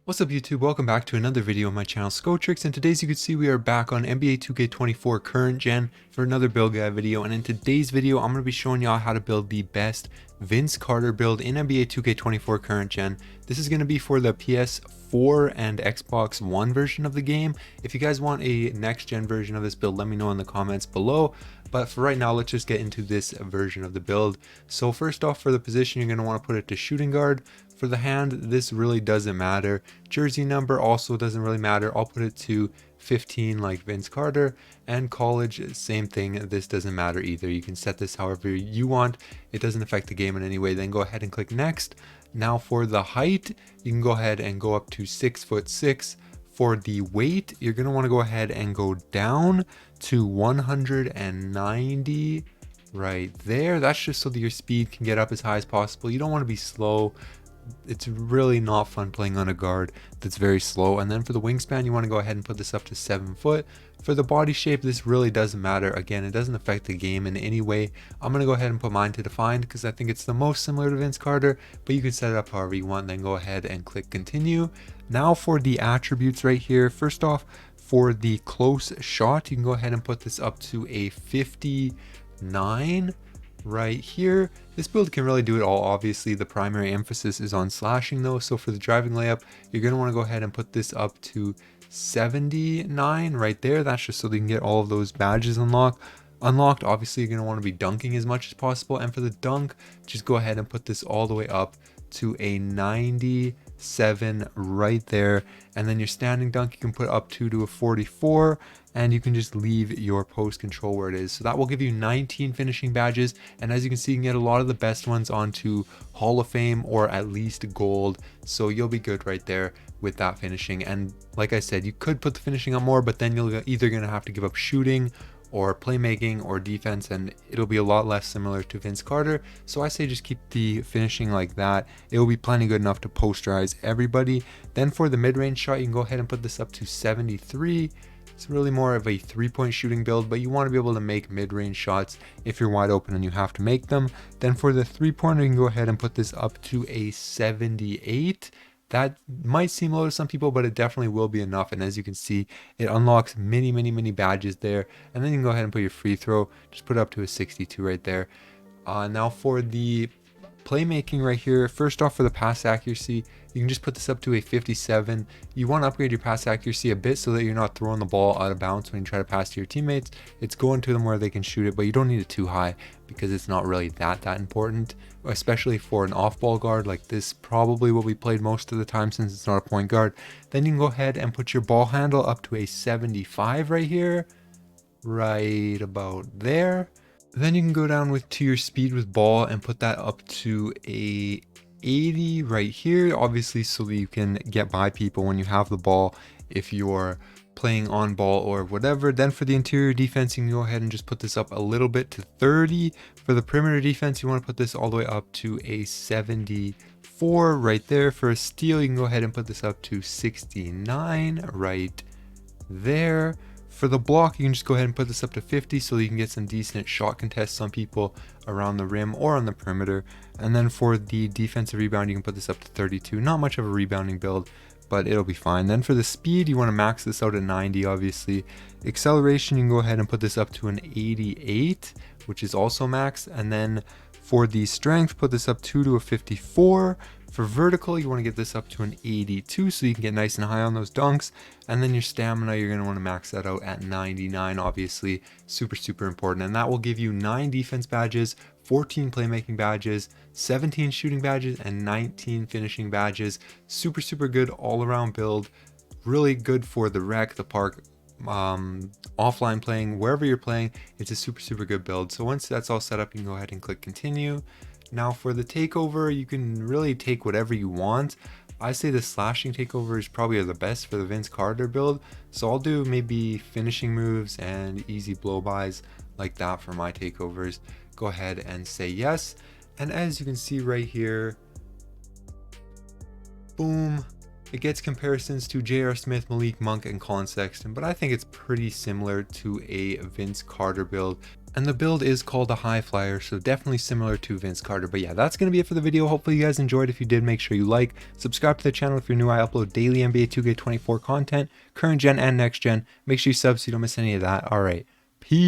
What's up YouTube, welcome back to another video on my channel Skotrix, and today's you can see we are back on NBA 2K24 current gen for another build guide video. And in today's video I'm going to be showing y'all how to build the best Vince Carter build in NBA 2K24 current gen. This is going to be for the PS4 and Xbox One version of the game. If you guys want a next gen version of this build, let me know in the comments below. But for right now, let's just get into this version of the build. So first off, for the position, you're going to want to put it to shooting guard. For the hand, this really doesn't matter. Jersey number also doesn't really matter. I'll put it to 15 like Vince Carter. And college, same thing. This doesn't matter either. You can set this however you want. It doesn't affect the game in any way. Then go ahead and click next. Now for the height, you can go ahead and go up to 6'6". For the weight, you're going to want to go ahead and go down to 190 right there. That's just so that your speed can get up as high as possible. You don't want to be slow. It's really not fun playing on a guard that's very slow. And then for the wingspan, you want to go ahead and put this up to 7 foot. For the body shape, this really doesn't matter. Again, it doesn't affect the game in any way. I'm going to go ahead and put mine to defined because I think it's the most similar to Vince Carter, but you can set it up however you want. Then go ahead and click continue. Now for the attributes right here. First off, for the close shot, you can go ahead and put this up to a 59 right here. This build can really do it all. Obviously the primary emphasis is on slashing though, so for the driving layup, you're going to want to go ahead and put this up to 79 right there. That's just so they can get all of those badges unlocked. Obviously you're going to want to be dunking as much as possible, and for the dunk, just go ahead and put this all the way up to a 97 right there. And then your standing dunk you can put up to a 44, and you can just leave your post control where it is. So that will give you 19 finishing badges, and as you can see, you can get a lot of the best ones onto Hall of Fame or at least gold, so you'll be good right there with that finishing. And like I said, you could put the finishing on more, but then you're either going to have to give up shooting or playmaking or defense, and it'll be a lot less similar to Vince Carter. So I say just keep the finishing like that. It will be plenty good enough to posterize everybody. Then for the mid-range shot, you can go ahead and put this up to 73. It's really more of a 3-point shooting build, but you want to be able to make mid-range shots if you're wide open and you have to make them. Then for the 3-pointer, you can go ahead and put this up to a 78. That might seem low to some people, but it definitely will be enough. And as you can see, it unlocks many badges there. And then you can go ahead and put your free throw, just put it up to a 62 right there. Now for the playmaking right here, first off, for the pass accuracy, you can just put this up to a 57. You want to upgrade your pass accuracy a bit so that you're not throwing the ball out of bounds when you try to pass to your teammates. It's going to them where they can shoot it, but you don't need it too high because it's not really that important, especially for an off-ball guard. Like this probably will be played most of the time since it's not a point guard. Then you can go ahead and put your ball handle up to a 75 right here, right about there. Then you can go down to your speed with ball and put that up to a 80 right here, obviously so that you can get by people when you have the ball if you're playing on ball or whatever. Then for the interior defense, you can go ahead and just put this up a little bit to 30. For the perimeter defense, you want to put this all the way up to a 74 right there. For a steal, you can go ahead and put this up to 69 right there. For the block, you can just go ahead and put this up to 50 so you can get some decent shot contests on people around the rim or on the perimeter. And then for the defensive rebound, you can put this up to 32. Not much of a rebounding build, but it'll be fine. Then for the speed, you want to max this out at 90, obviously. Acceleration, you can go ahead and put this up to an 88, which is also max. And then for the strength, put this up to a 54. For vertical, you want to get this up to an 82 so you can get nice and high on those dunks. And then your stamina, you're going to want to max that out at 99, obviously. Super important. And that will give you 9 defense badges, 14 playmaking badges, 17 shooting badges, and 19 finishing badges. Super good all-around build. Really good for the rec, the park, offline playing, wherever you're playing. It's a super good build. So once that's all set up, you can go ahead and click continue. Now for the takeover, you can really take whatever you want. I say the slashing takeover is probably the best for the Vince Carter build. So I'll do maybe finishing moves and easy blow-bys like that for my takeovers. Go ahead and say yes. And as you can see right here, boom, it gets comparisons to J.R. Smith, Malik Monk, and Colin Sexton, but I think it's pretty similar to a Vince Carter build. And the build is called a high flyer, so definitely similar to Vince Carter. But yeah, that's going to be it for the video. Hopefully you guys enjoyed. If you did, make sure you like, subscribe to the channel if you're new. I upload daily NBA 2K24 content, current gen and next gen. Make sure you sub so you don't miss any of that. All right, peace.